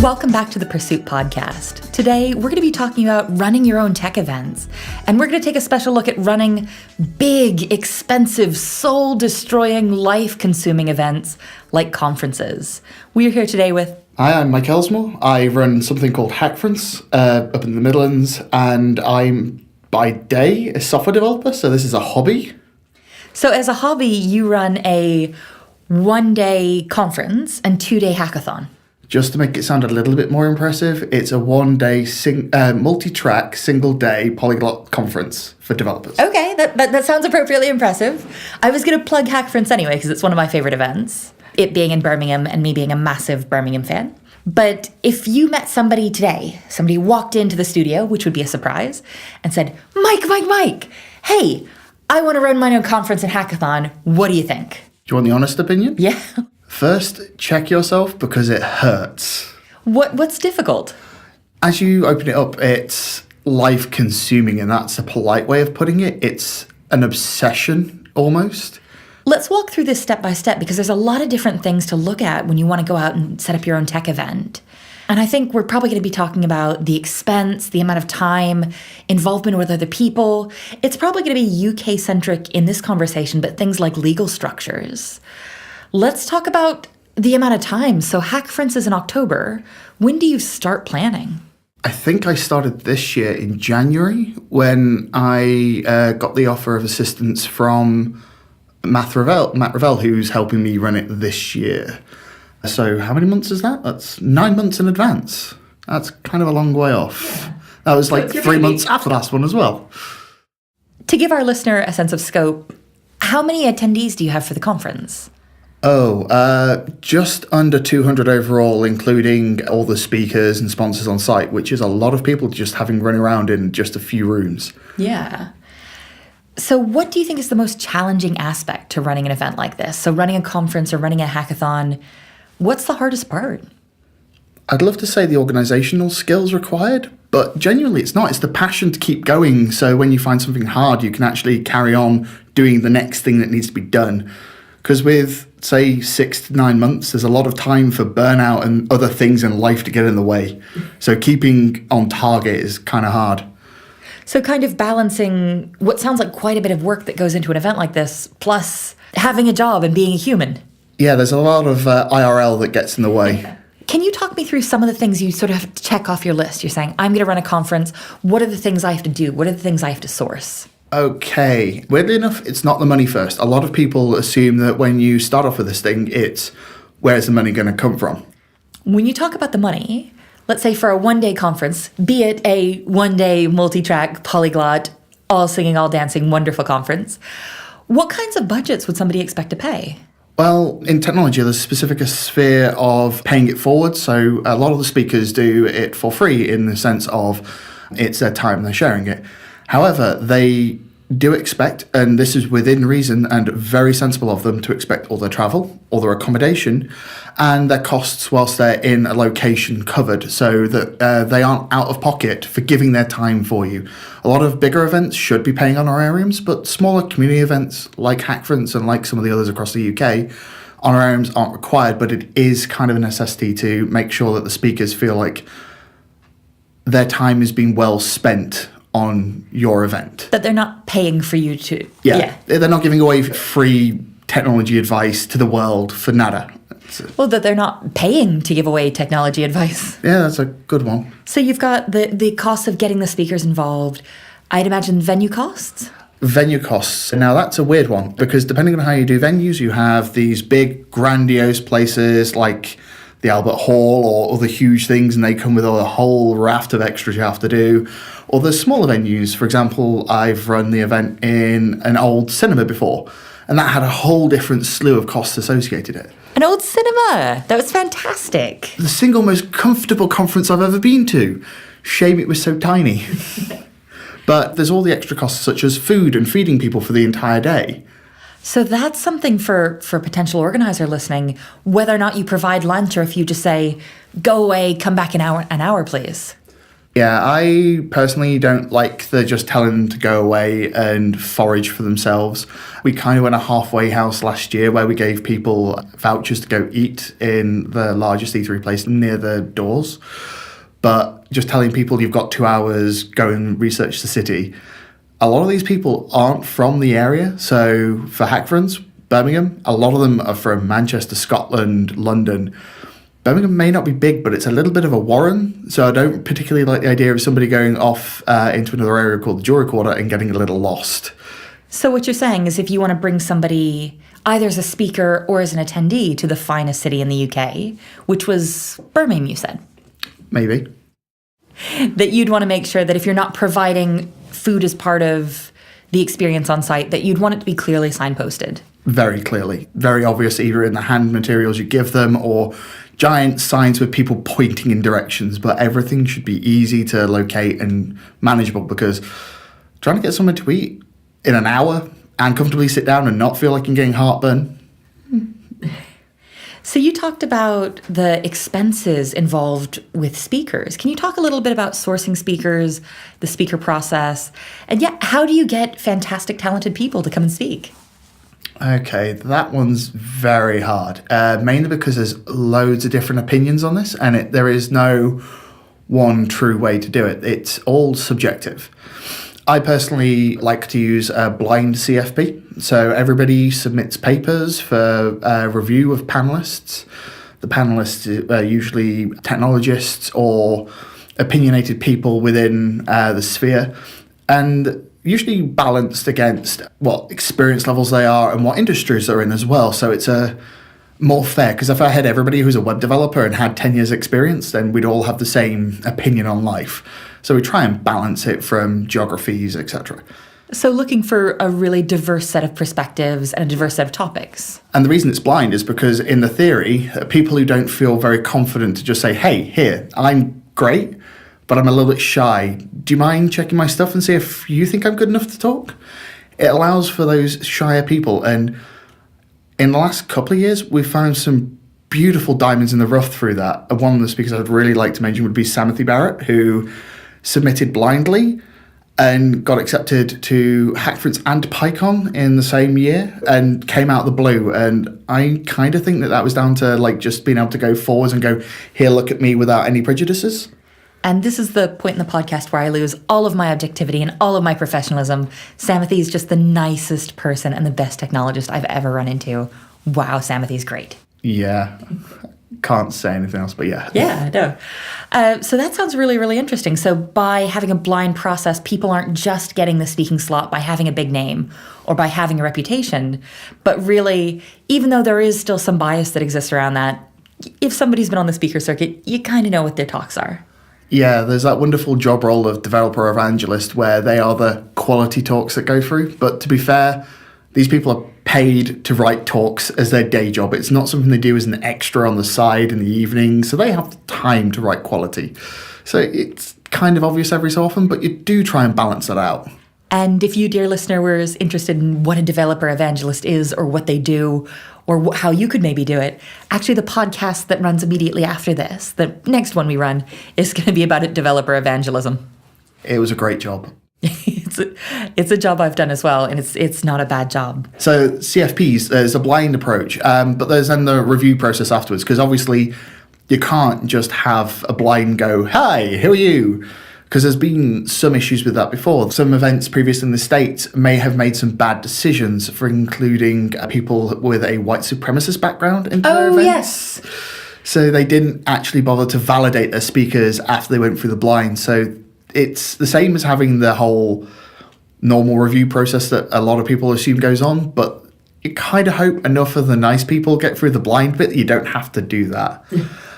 Welcome back to the Pursuit Podcast. Today, we're going to be talking about running your own tech events. And we're going to take a special look at running big, expensive, soul-destroying, life-consuming events like conferences. We're here today with... Hi, I'm Mike Elsmore. I run something called Hackference up in the Midlands, and I'm, by day, a software developer, so this is a hobby. So as a hobby, you run a one-day conference and two-day hackathon. Just to make it sound a little bit more impressive, it's a one-day multi-track, single-day polyglot conference for developers. Okay, that sounds appropriately impressive. I was going to plug Hackference anyway because it's one of my favorite events, it being in Birmingham and me being a massive Birmingham fan. But if you met somebody today, somebody walked into the studio, which would be a surprise, and said, Mike, hey, I want to run my own conference and hackathon. What do you think? Do you want the honest opinion? Yeah. First, check yourself because it hurts. What's difficult? As you open it up, it's life-consuming, and that's a polite way of putting it. It's an obsession, almost. Let's walk through this step by step because there's a lot of different things to look at when you want to go out and set up your own tech event. And I think we're probably going to be talking about the expense, the amount of time, involvement with other people. It's probably going to be UK-centric in this conversation, but things like legal structures. Let's talk about the amount of time. So Hackference is in October. When do you start planning? I think I started this year in January when I got the offer of assistance from Matt Revell, who's helping me run it this year. So how many months is that? That's 9 months in advance. That's kind of a long way off. That was like 3 months after the last one as well. To give our listener a sense of scope, how many attendees do you have for the conference? Just under 200 overall, including all the speakers and sponsors on site, which is a lot of people just having run around in just a few rooms. Yeah. So what do you think is the most challenging aspect to running an event like this? So running a conference or running a hackathon, what's the hardest part? I'd love to say the organizational skills required, but genuinely it's not. It's the passion to keep going. So when you find something hard, you can actually carry on doing the next thing that needs to be done. Because with, say, 6 to 9 months, there's a lot of time for burnout and other things in life to get in the way. So keeping on target is kind of hard. So kind of balancing what sounds like quite a bit of work that goes into an event like this, plus having a job and being a human. Yeah, there's a lot of IRL that gets in the way. Can you talk me through some of the things you sort of have to check off your list? You're saying, I'm going to run a conference. What are the things I have to do? What are the things I have to source? Okay. Weirdly enough, it's not the money first. A lot of people assume that when you start off with this thing, it's where's the money going to come from? When you talk about the money, let's say for a one-day conference, be it a one-day multi-track, polyglot, all singing, all dancing, wonderful conference, what kinds of budgets would somebody expect to pay? Well, in technology, there's a specific sphere of paying it forward. So a lot of the speakers do it for free in the sense of it's their time, they're sharing it. However, they do expect, and this is within reason and very sensible of them, to expect all their travel, all their accommodation, and their costs whilst they're in a location covered so that they aren't out of pocket for giving their time for you. A lot of bigger events should be paying honorariums, but smaller community events like Hackference and like some of the others across the UK, honorariums aren't required, but it is kind of a necessity to make sure that the speakers feel like their time is being well spent on your event. That they're not paying for you to... Yeah. They're not giving away free technology advice to the world for nada. Well, that they're not paying to give away technology advice. Yeah, that's a good one. So you've got the cost of getting the speakers involved. I'd imagine venue costs? Venue costs. Now, that's a weird one because depending on how you do venues, you have these big, grandiose places like the Albert Hall or other huge things, and they come with a whole raft of extras you have to do. Or there's smaller venues. For example, I've run the event in an old cinema before, and that had a whole different slew of costs associated with it. An old cinema! That was fantastic. The single most comfortable conference I've ever been to. Shame it was so tiny. But there's all the extra costs such as food and feeding people for the entire day. So that's something for a potential organizer listening, whether or not you provide lunch or if you just say, go away, come back an hour please. Yeah, I personally don't like the just telling them to go away and forage for themselves. We kind of went a halfway house last year where we gave people vouchers to go eat in the largest eatery place near the doors. But just telling people you've got 2 hours, go and research the city. A lot of these people aren't from the area. So for Hackference, Birmingham, a lot of them are from Manchester, Scotland, London. Birmingham may not be big, but it's a little bit of a warren. So I don't particularly like the idea of somebody going off into another area called the Jewelry Quarter and getting a little lost. So what you're saying is if you want to bring somebody either as a speaker or as an attendee to the finest city in the UK, which was Birmingham, you said? Maybe. That you'd want to make sure that if you're not providing food as part of the experience on site, that you'd want it to be clearly signposted. Very clearly. Very obvious, either in the hand materials you give them or giant signs with people pointing in directions. But everything should be easy to locate and manageable, because trying to get somewhere to eat in an hour and comfortably sit down and not feel like you're getting heartburn. So you talked about the expenses involved with speakers. Can you talk a little bit about sourcing speakers, the speaker process, and how do you get fantastic, talented people to come and speak? Okay, that one's very hard, mainly because there's loads of different opinions on this, and there is no one true way to do it. It's all subjective. I personally like to use a blind CFP. So everybody submits papers for review of panelists. The panelists are usually technologists or opinionated people within the sphere, and usually balanced against what experience levels they are and what industries they're in as well. So it's more fair, because if I had everybody who's a web developer and had 10 years experience, then we'd all have the same opinion on life. So we try and balance it from geographies, etc. So looking for a really diverse set of perspectives and a diverse set of topics. And the reason it's blind is because in the theory, people who don't feel very confident to just say, hey, here, I'm great, but I'm a little bit shy. Do you mind checking my stuff and see if you think I'm good enough to talk? It allows for those shyer people. And in the last couple of years, we've found some beautiful diamonds in the rough through that. And one of the speakers I'd really like to mention would be Samothy Barrett, who submitted blindly and got accepted to Hackference and PyCon in the same year and came out of the blue. And I kind of think that was down to just being able to go forwards and go, here, look at me, without any prejudices. And this is the point in the podcast where I lose all of my objectivity and all of my professionalism. Samothy is just the nicest person and the best technologist I've ever run into. Wow, Samothy's great. Yeah. Can't say anything else, but yeah. Yeah, no. So that sounds really, really interesting. So by having a blind process, people aren't just getting the speaking slot by having a big name or by having a reputation, but really, even though there is still some bias that exists around that, if somebody's been on the speaker circuit, you kind of know what their talks are. Yeah, there's that wonderful job role of developer evangelist where they are the quality talks that go through. But to be fair, these people are paid to write talks as their day job. It's not something they do as an extra on the side in the evening, so they have time to write quality. So it's kind of obvious every so often, but you do try and balance that out. And if you, dear listener, were interested in what a developer evangelist is or what they do or how you could maybe do it, actually the podcast that runs immediately after this, the next one we run, is going to be about developer evangelism. It was a great job. It's a job I've done as well, and it's not a bad job. So CFPs, there's a blind approach, but there's then the review process afterwards, because obviously you can't just have a blind go, hi, who are you? Because there's been some issues with that before. Some events previous in the States may have made some bad decisions for including people with a white supremacist background into their events. Yes. So they didn't actually bother to validate their speakers after they went through the blind. So it's the same as having the whole normal review process that a lot of people assume goes on, but you kind of hope enough of the nice people get through the blind bit that you don't have to do that.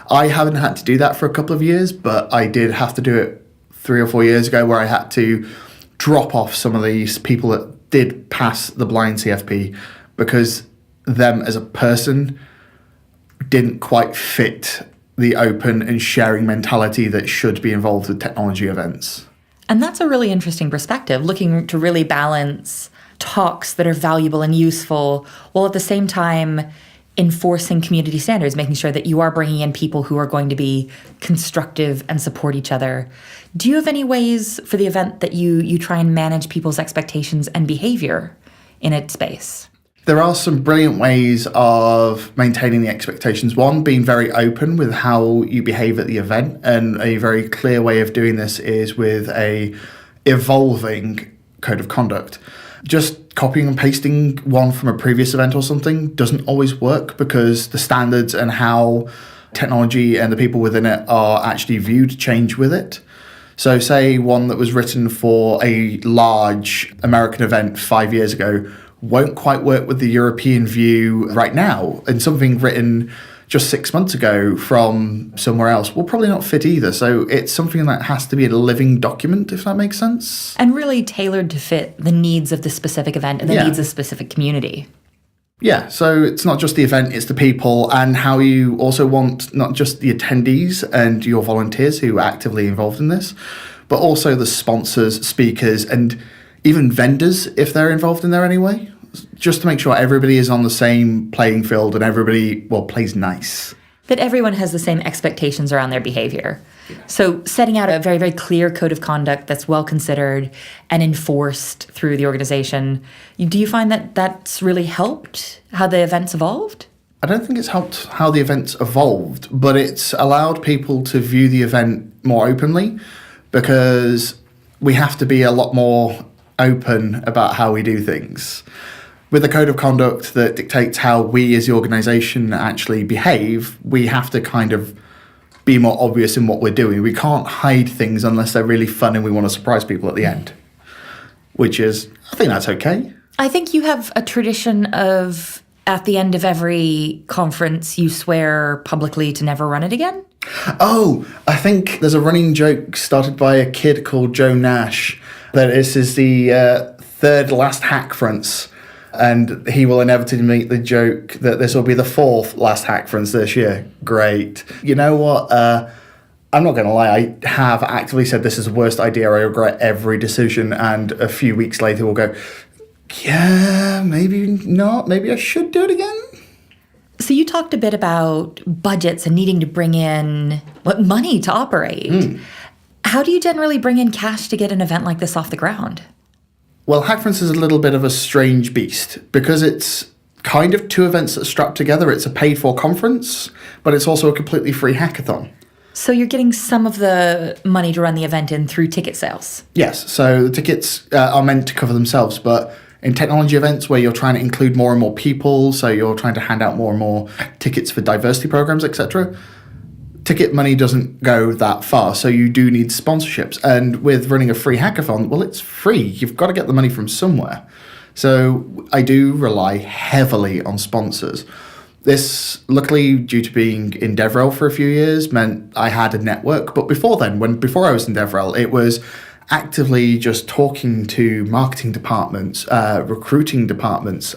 I haven't had to do that for a couple of years, but I did have to do it 3 or 4 years ago, where I had to drop off some of these people that did pass the blind CFP because them as a person didn't quite fit the open and sharing mentality that should be involved with technology events. And that's a really interesting perspective, looking to really balance talks that are valuable and useful, while at the same time enforcing community standards, making sure that you are bringing in people who are going to be constructive and support each other. Do you have any ways for the event that you try and manage people's expectations and behavior in its space? There are some brilliant ways of maintaining the expectations. One, being very open with how you behave at the event, and a very clear way of doing this is with a evolving code of conduct. Just copying and pasting one from a previous event or something doesn't always work, because the standards and how technology and the people within it are actually viewed change with it. So say one that was written for a large American event 5 years ago won't quite work with the European view right now, and something written just 6 months ago from somewhere else will probably not fit either. So it's something that has to be a living document, if that makes sense. And really tailored to fit the needs of the specific event and the needs of the specific community. Yeah, so it's not just the event, it's the people, and how you also want not just the attendees and your volunteers who are actively involved in this, but also the sponsors, speakers, and even vendors, if they're involved in there anyway, just to make sure everybody is on the same playing field and everybody, plays nice. That everyone has the same expectations around their behavior. So setting out a very, very clear code of conduct that's well considered and enforced through the organization. Do you find that that's really helped how the events evolved? I don't think it's helped how the events evolved, but it's allowed people to view the event more openly, because we have to be a lot more open about how we do things. With a code of conduct that dictates how we as the organisation actually behave, we have to kind of be more obvious in what we're doing. We can't hide things unless they're really fun and we want to surprise people at the end, which is, I think that's okay. I think you have a tradition of, at the end of every conference, you swear publicly to never run it again? Oh, I think there's a running joke started by a kid called Joe Nash that this is the third last Hackference, and he will inevitably make the joke that this will be the fourth last Hackference this year. Great. You know what? I'm not going to lie, I have actively said this is the worst idea, I regret every decision, and a few weeks later we'll go, yeah, maybe not, maybe I should do it again. So you talked a bit about budgets and needing to bring in money to operate. How do you generally bring in cash to get an event like this off the ground? Well, Hackference is a little bit of a strange beast, because it's kind of two events that are strapped together. It's a paid-for conference, but it's also a completely free hackathon. So you're getting some of the money to run the event in through ticket sales? Yes, so the tickets are meant to cover themselves, but in technology events where you're trying to include more and more people, so you're trying to hand out more and more tickets for diversity programs, etc., ticket money doesn't go that far, so you do need sponsorships. And with running a free hackathon, well, it's free. You've got to get the money from somewhere. So I do rely heavily on sponsors. This, luckily, due to being in DevRel for a few years, meant I had a network. But before then, before I was in DevRel, it was actively just talking to marketing departments, recruiting departments,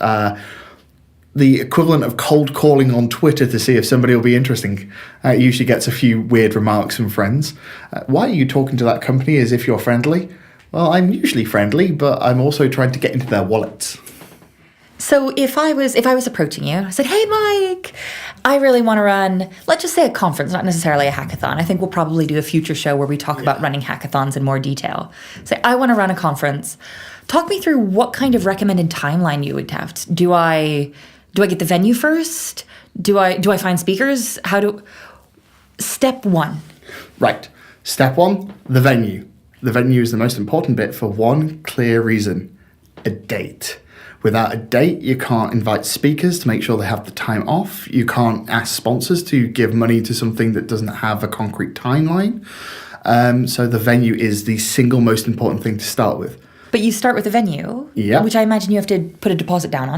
the equivalent of cold calling on Twitter to see if somebody will be interesting. It usually gets a few weird remarks from friends. Why are you talking to that company as if you're friendly? Well, I'm usually friendly, but I'm also trying to get into their wallets. So if I was approaching you, I said, hey, Mike, I really want to run, let's just say a conference, not necessarily a hackathon. I think we'll probably do a future show where we talk about running hackathons in more detail. Say, I want to run a conference. Talk me through what kind of recommended timeline you would have. Do I get the venue first? Do I find speakers? Step one. Right. Step one, the venue. The venue is the most important bit for one clear reason: a date. Without a date, you can't invite speakers to make sure they have the time off. You can't ask sponsors to give money to something that doesn't have a concrete timeline. So the venue is the single most important thing to start with. But you start with the venue, which I imagine you have to put a deposit down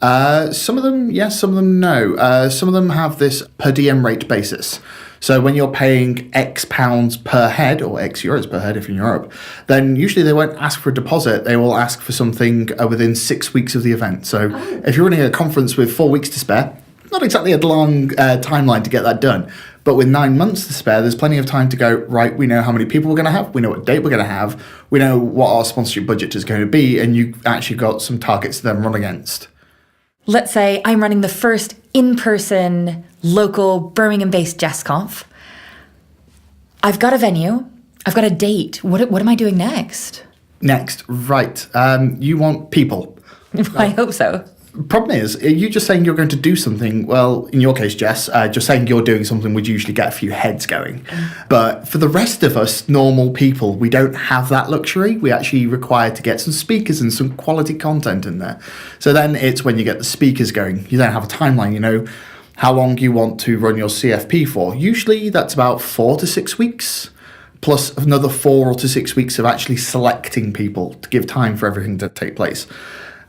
on. Some of them, yes, some of them, no. Some of them have this per diem rate basis. So when you're paying X pounds per head, or X euros per head if you're in Europe, then usually they won't ask for a deposit. They will ask for something within 6 weeks of the event. So if you're running a conference with 4 weeks to spare, not exactly a long timeline to get that done. But with 9 months to spare, there's plenty of time to go, right, we know how many people we're going to have, we know what date we're going to have, we know what our sponsorship budget is going to be, and you've actually got some targets to then run against. Let's say I'm running the first in-person, local, Birmingham-based JessConf. I've got a venue. I've got a date. What am I doing next? Next, right. You want people. I hope so. Problem is, you just saying you're going to do something, well, in your case, Jess, just saying you're doing something would usually get a few heads going. But for the rest of us, normal people, we don't have that luxury. We actually require to get some speakers and some quality content in there. So then it's when you get the speakers going. You don't have a timeline, you know, how long you want to run your CFP for. Usually that's about 4 to 6 weeks, plus another 4 to 6 weeks of actually selecting people to give time for everything to take place.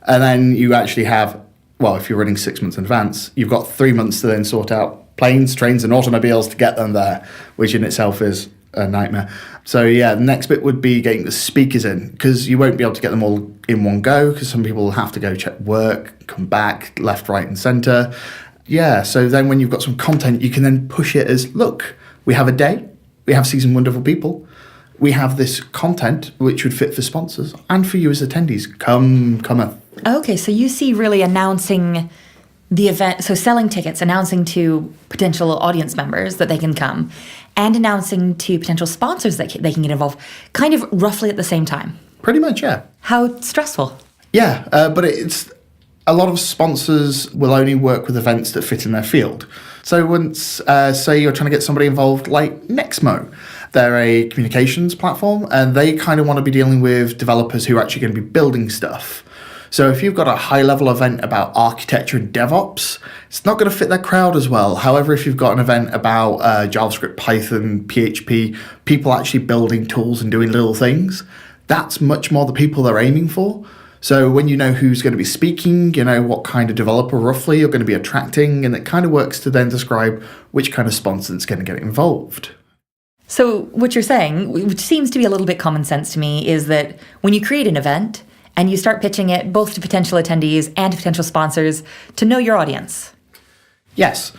And then you actually have, well, if you're running 6 months in advance, you've got 3 months to then sort out planes, trains, and automobiles to get them there, which in itself is a nightmare. So yeah, the next bit would be getting the speakers in, because you won't be able to get them all in one go, because some people will have to go check work, come back, left, right, and centre. Yeah, so then when you've got some content, you can then push it as, look, we have a day, we have seasoned wonderful people, we have this content which would fit for sponsors and for you as attendees. Come. Okay, so you see really announcing the event, so selling tickets, announcing to potential audience members that they can come, and announcing to potential sponsors that they can get involved, kind of roughly at the same time. Pretty much, yeah. How stressful. Yeah, but it's a lot of sponsors will only work with events that fit in their field. So once, say you're trying to get somebody involved like Nexmo, they're a communications platform, and they kind of want to be dealing with developers who are actually going to be building stuff. So if you've got a high-level event about architecture and DevOps, it's not going to fit their crowd as well. However, if you've got an event about JavaScript, Python, PHP, people actually building tools and doing little things, that's much more the people they're aiming for. So when you know who's going to be speaking, you know what kind of developer roughly you're going to be attracting, and it kind of works to then describe which kind of sponsor is going to get involved. So what you're saying, which seems to be a little bit common sense to me, is that when you create an event and you start pitching it both to potential attendees and to potential sponsors, to know your audience. Yes.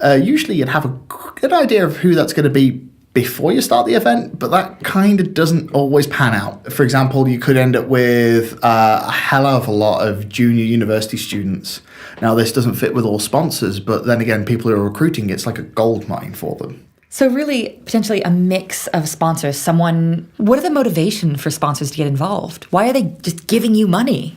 Usually you'd have a good idea of who that's going to be before you start the event, but that kind of doesn't always pan out. For example, you could end up with a hell of a lot of junior university students. Now, this doesn't fit with all sponsors, but then again, people who are recruiting, it's like a gold mine for them. So really, potentially a mix of sponsors. What are the motivation for sponsors to get involved? Why are they just giving you money?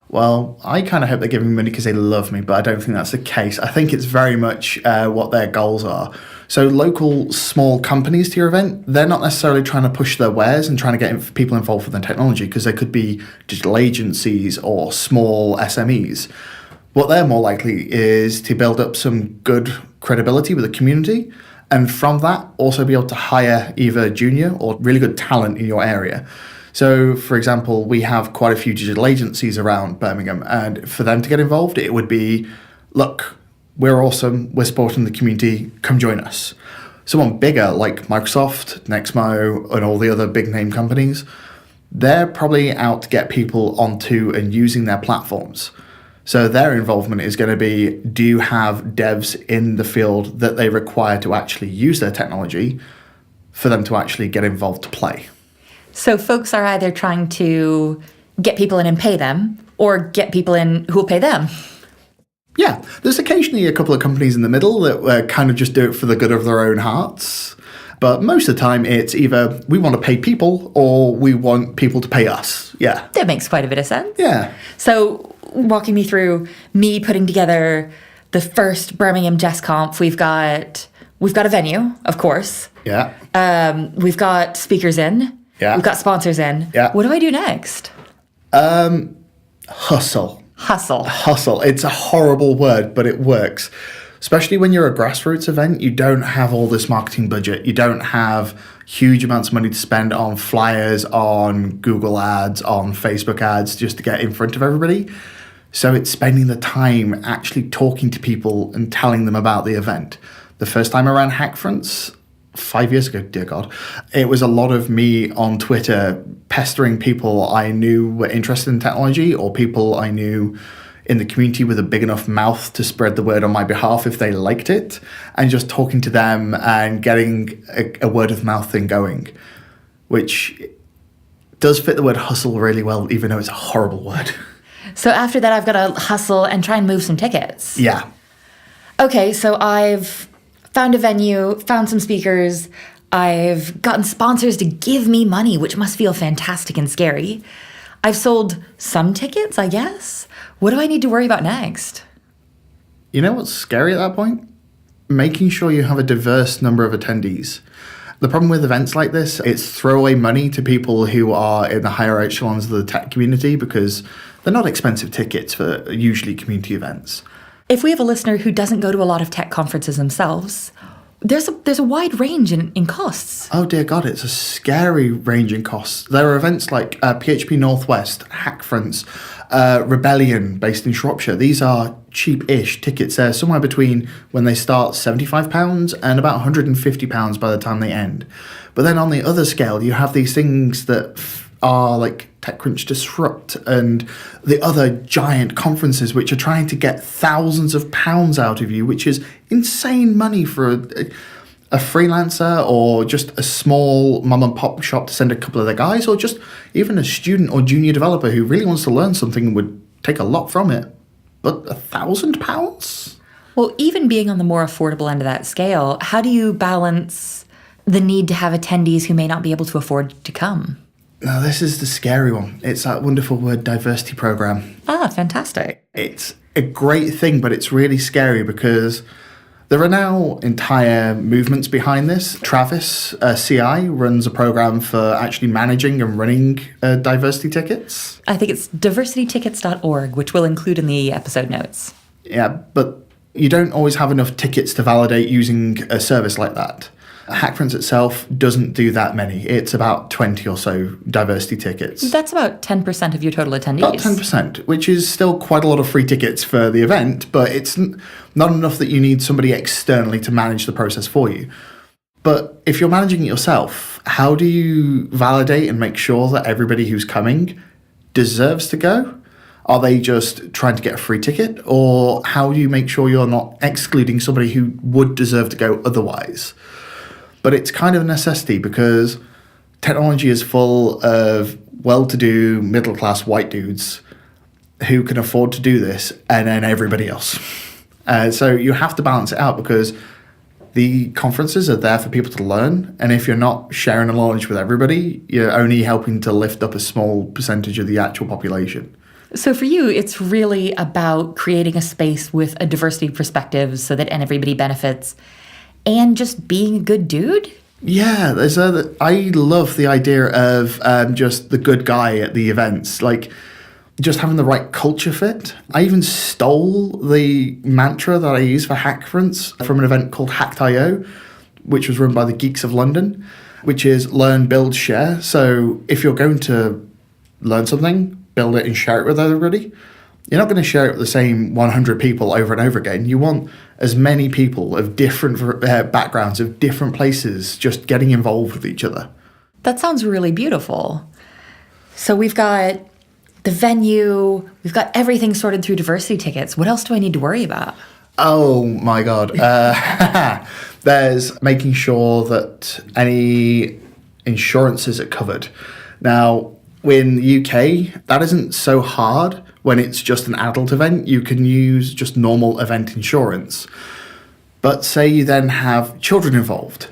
Well, I kind of hope they're giving me money because they love me, but I don't think that's the case. I think it's very much what their goals are. So local small companies to your event, they're not necessarily trying to push their wares and trying to get people involved with their technology, because they could be digital agencies or small SMEs. What they're more likely is to build up some good credibility with the community, and from that, also be able to hire either junior or really good talent in your area. So, for example, we have quite a few digital agencies around Birmingham, and for them to get involved, it would be, look, we're awesome, we're supporting the community, come join us. Someone bigger like Microsoft, Nexmo, and all the other big name companies, they're probably out to get people onto and using their platforms. So their involvement is going to be, do you have devs in the field that they require to actually use their technology for them to actually get involved to play? So folks are either trying to get people in and pay them, or get people in who will pay them. Yeah, there's occasionally a couple of companies in the middle that kind of just do it for the good of their own hearts. But most of the time, it's either we want to pay people or we want people to pay us. Yeah. That makes quite a bit of sense. Yeah. So walking me through me putting together the first Birmingham JessConf, we've got a venue, of course. Yeah. We've got speakers in. Yeah. We've got sponsors in. Yeah. What do I do next? Hustle. Hustle. It's a horrible word, but it works. Especially when you're a grassroots event, you don't have all this marketing budget. You don't have huge amounts of money to spend on flyers, on Google ads, on Facebook ads, just to get in front of everybody. So it's spending the time actually talking to people and telling them about the event. The first time I ran Hackference, 5 years ago, dear God, it was a lot of me on Twitter pestering people I knew were interested in technology, or people I knew in the community with a big enough mouth to spread the word on my behalf if they liked it, and just talking to them and getting a word of mouth thing going, which does fit the word hustle really well, even though it's a horrible word. So after that, I've got to hustle and try and move some tickets. Yeah. Okay, so I've found a venue, found some speakers, I've gotten sponsors to give me money, which must feel fantastic and scary. I've sold some tickets, I guess. What do I need to worry about next? You know what's scary at that point? Making sure you have a diverse number of attendees. The problem with events like this, it's throwaway money to people who are in the higher echelons of the tech community because they're not expensive tickets for usually community events. If we have a listener who doesn't go to a lot of tech conferences themselves, there's a wide range in costs. Oh dear God, it's a scary range in costs. There are events like PHP Northwest, Hackference, Rebellion based in Shropshire. These are cheap-ish tickets. They're somewhere between, when they start, £75 and about £150 by the time they end. But then on the other scale, you have these things that are like TechCrunch Disrupt and the other giant conferences which are trying to get thousands of pounds out of you, which is insane money for a freelancer or just a small mom and pop shop to send a couple of their guys, or just even a student or junior developer who really wants to learn something and would take a lot from it. But £1,000? Well, even being on the more affordable end of that scale, how do you balance the need to have attendees who may not be able to afford to come? Now, this is the scary one. It's that wonderful word diversity program. Ah, fantastic. It's a great thing, but it's really scary because there are now entire movements behind this. Travis, CI, runs a program for actually managing and running diversity tickets. I think it's diversitytickets.org, which we'll include in the episode notes. Yeah, but you don't always have enough tickets to validate using a service like that. Hackference itself doesn't do that many. It's about 20 or so diversity tickets. That's about 10% of your total attendees. About 10%, which is still quite a lot of free tickets for the event, but it's not enough that you need somebody externally to manage the process for you. But if you're managing it yourself, how do you validate and make sure that everybody who's coming deserves to go? Are they just trying to get a free ticket? Or how do you make sure you're not excluding somebody who would deserve to go otherwise? But it's kind of a necessity because technology is full of well-to-do, middle-class white dudes who can afford to do this, and then everybody else. So you have to balance it out because the conferences are there for people to learn, and if you're not sharing the knowledge with everybody, you're only helping to lift up a small percentage of the actual population. So for you, it's really about creating a space with a diversity of perspectives so that everybody benefits, and just being a good dude? Yeah, I love the idea of just the good guy at the events, like just having the right culture fit. I even stole the mantra that I use for Hackference from an event called Hacked.io, which was run by the Geeks of London, which is learn, build, share. So if you're going to learn something, build it and share it with everybody. You're not going to share it with the same 100 people over and over again. You want as many people of different backgrounds, of different places, just getting involved with each other. That sounds really beautiful. So we've got the venue, we've got everything sorted through diversity tickets. What else do I need to worry about? Oh my God. There's making sure that any insurances are covered. Now, in the UK, that isn't so hard. When it's just an adult event, you can use just normal event insurance. But say you then have children involved.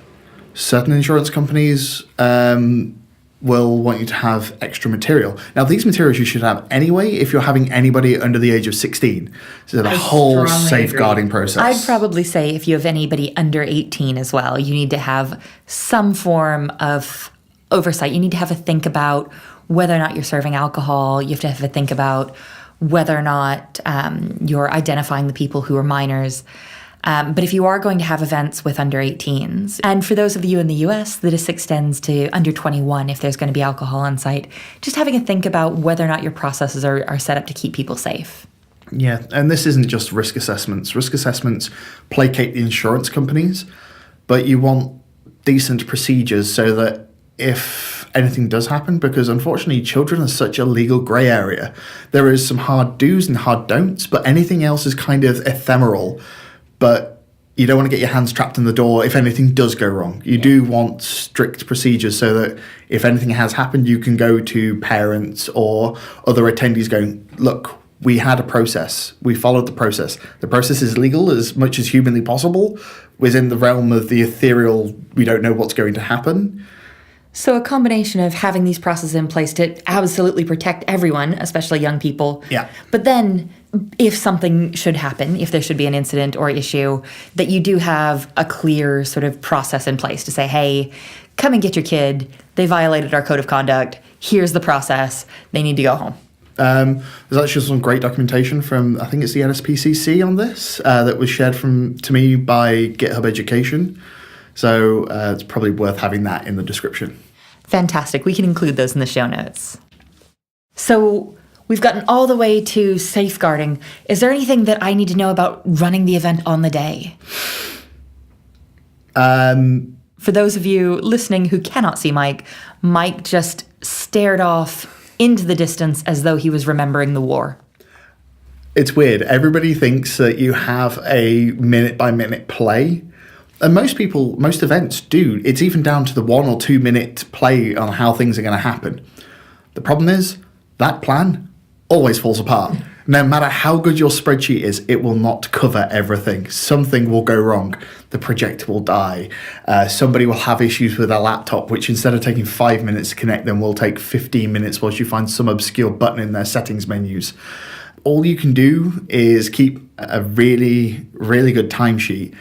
Certain insurance companies will want you to have extra material. Now, these materials you should have anyway if you're having anybody under the age of 16. So the whole safeguarding process. I'd probably say if you have anybody under 18 as well, you need to have some form of oversight. You need to have a think about whether or not you're serving alcohol. You have to have a think about whether or not you're identifying the people who are minors. But if you are going to have events with under 18s, and for those of you in the US, this extends to under 21 if there's going to be alcohol on site, just having a think about whether or not your processes are set up to keep people safe. Yeah, and this isn't just risk assessments. Risk assessments placate the insurance companies, but you want decent procedures so that if anything does happen, because unfortunately children are such a legal grey area. There is some hard do's and hard don'ts, but anything else is kind of ephemeral. But you don't want to get your hands trapped in the door if anything does go wrong. You do want strict procedures so that if anything has happened, you can go to parents or other attendees going, look, We had a process. We followed the process. The process is legal as much as humanly possible, within the realm of the ethereal, we don't know what's going to happen. So a combination of having these processes in place to absolutely protect everyone, especially young people. Yeah. But then if something should happen, if there should be an incident or issue, that you do have a clear sort of process in place to say, hey, come and get your kid. They violated our code of conduct. Here's the process. They need to go home. There's actually some great documentation from, I think it's the NSPCC on this, that was shared to me by GitHub Education. So it's probably worth having that in the description. Fantastic. We can include those in the show notes. So we've gotten all the way to safeguarding. Is there anything that I need to know about running the event on the day? For those of you listening who cannot see Mike, Mike just stared off into the distance as though he was remembering the war. It's weird. Everybody thinks that you have a minute-by-minute play. And most events do. It's even down to the 1 or 2 minute play on how things are going to happen. The problem is, that plan always falls apart. No matter how good your spreadsheet is, it will not cover everything. Something will go wrong. The projector will die. Somebody will have issues with their laptop, which instead of taking 5 minutes to connect them, will take 15 minutes whilst you find some obscure button in their settings menus. All you can do is keep a really, really good timesheet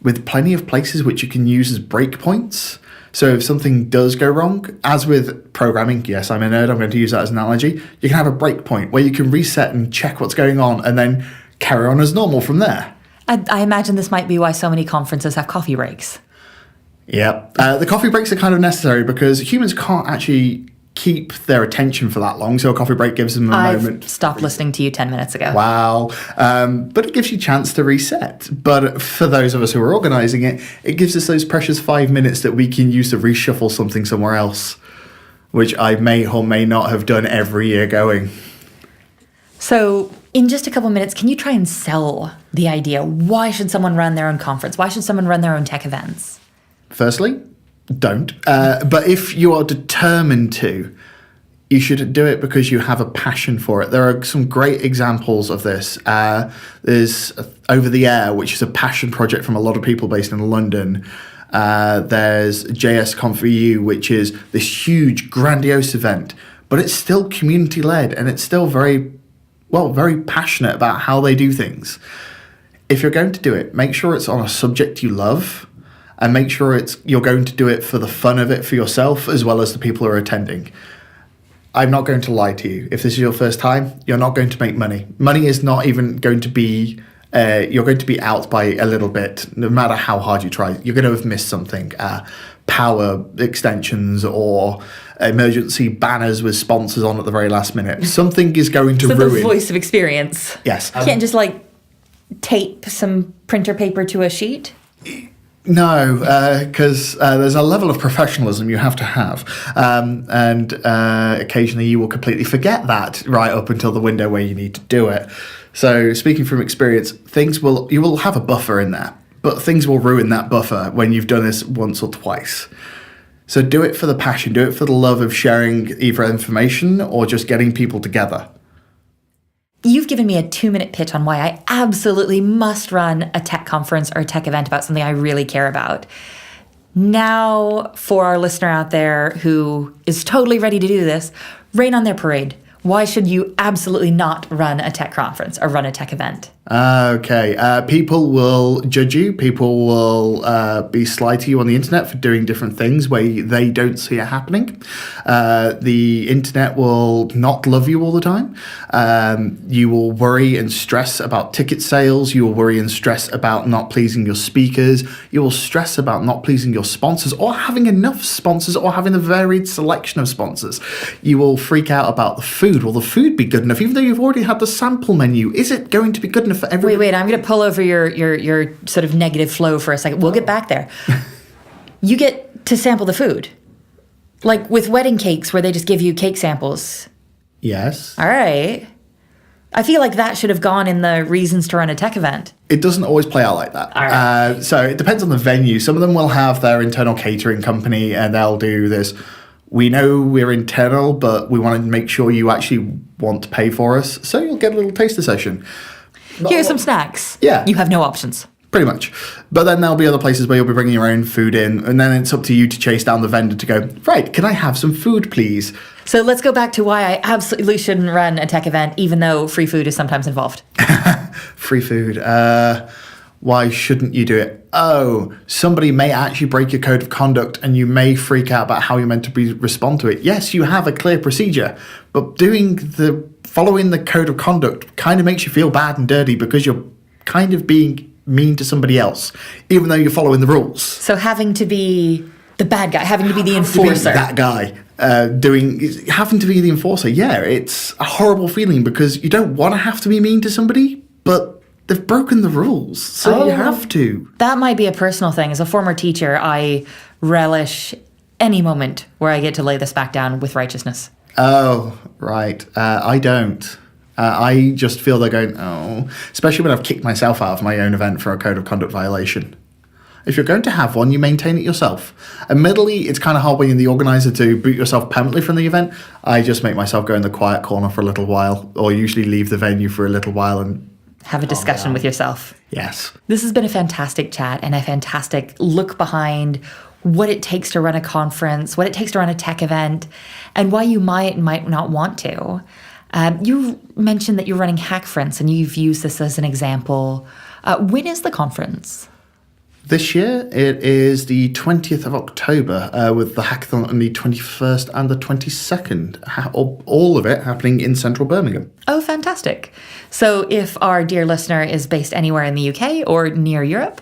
with plenty of places which you can use as breakpoints. So if something does go wrong, as with programming, yes, I'm a nerd, I'm going to use that as an analogy, you can have a breakpoint where you can reset and check what's going on and then carry on as normal from there. I imagine this might be why so many conferences have coffee breaks. Yep. The coffee breaks are kind of necessary because humans can't actually keep their attention for that long, so a coffee break gives them a moment. I've stopped listening to you 10 minutes ago. Wow. But it gives you a chance to reset. But for those of us who are organising it, it gives us those precious 5 minutes that we can use to reshuffle something somewhere else, which I may or may not have done every year going. So in just a couple minutes, can you try and sell the idea? Why should someone run their own conference? Why should someone run their own tech events? Firstly, don't. But if you are determined to, you should do it because you have a passion for it. There are some great examples of this. There's Over the Air, which is a passion project from a lot of people based in London. There's JSConf EU, which is this huge, grandiose event, but it's still community-led and it's still very passionate about how they do things. If you're going to do it, make sure it's on a subject you love. And make sure you're going to do it for the fun of it for yourself as well as the people who are attending. I'm not going to lie to you. If this is your first time, you're not going to make money. Money is not even going to be, you're going to be out by a little bit, no matter how hard you try. You're going to have missed something. Power extensions or emergency banners with sponsors on at the very last minute. Something is going to ruin. The voice of experience. Yes. You can't just tape some printer paper to a sheet? No, because there's a level of professionalism you have to have. And occasionally you will completely forget that right up until the window where you need to do it. So speaking from experience, you will have a buffer in there, but things will ruin that buffer when you've done this once or twice. So do it for the passion, do it for the love of sharing either information or just getting people together. You've given me a 2-minute pitch on why I absolutely must run a tech conference or a tech event about something I really care about. Now, for our listener out there who is totally ready to do this, rain on their parade. Why should you absolutely not run a tech conference or run a tech event? Okay. People will judge you. People will be sly to you on the internet for doing different things where they don't see it happening. The internet will not love you all the time. You will worry and stress about ticket sales. You will worry and stress about not pleasing your speakers. You will stress about not pleasing your sponsors or having enough sponsors or having a varied selection of sponsors. You will freak out about the food. Will the food be good enough? Even though you've already had the sample menu, is it going to be good enough for everyone? Wait, I'm going to pull over your sort of negative flow for a second. We'll get back there. You get to sample the food. Like with wedding cakes where they just give you cake samples. Yes. All right. I feel like that should have gone in the reasons to run a tech event. It doesn't always play out like that. All right. So it depends on the venue. Some of them will have their internal catering company and they'll do this we know we're internal, but we want to make sure you actually want to pay for us. So you'll get a little taster session. Here's some snacks. Yeah. You have no options. Pretty much. But then there'll be other places where you'll be bringing your own food in, and then it's up to you to chase down the vendor to go, right, can I have some food, please? So let's go back to why I absolutely shouldn't run a tech event, even though free food is sometimes involved. Free food. Why shouldn't you do it? Oh, somebody may actually break your code of conduct and you may freak out about how you're meant to respond to it. Yes, you have a clear procedure, but following the code of conduct kind of makes you feel bad and dirty because you're kind of being mean to somebody else, even though you're following the rules. So having to be the bad guy, having to be the enforcer. That guy having to be the enforcer. Yeah, it's a horrible feeling because you don't want to have to be mean to somebody, but they've broken the rules, so you have to. That might be a personal thing. As a former teacher, I relish any moment where I get to lay this back down with righteousness. Oh, right. I don't. I just feel they're going, especially when I've kicked myself out of my own event for a code of conduct violation. If you're going to have one, you maintain it yourself. Admittedly, it's kind of hard when you're the organizer to boot yourself permanently from the event. I just make myself go in the quiet corner for a little while, or usually leave the venue for a little while and have a discussion with yourself. Yes. This has been a fantastic chat and a fantastic look behind what it takes to run a conference, what it takes to run a tech event, and why you might and might not want to. You mentioned that you're running Hackference and you've used this as an example. When is the conference? This year, it is the 20th of October, with the hackathon on the 21st and the 22nd, all of it happening in central Birmingham. Oh, fantastic. So if our dear listener is based anywhere in the UK or near Europe,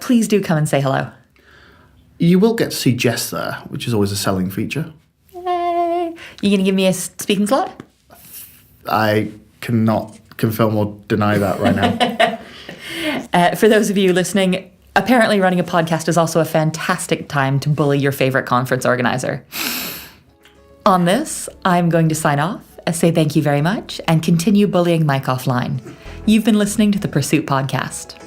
please do come and say hello. You will get to see Jess there, which is always a selling feature. Yay! You going to give me a speaking slot? I cannot confirm or deny that right now. For those of you listening, apparently running a podcast is also a fantastic time to bully your favorite conference organizer. On this, I'm going to sign off, say thank you very much, and continue bullying Mike offline. You've been listening to the Pursuit Podcast.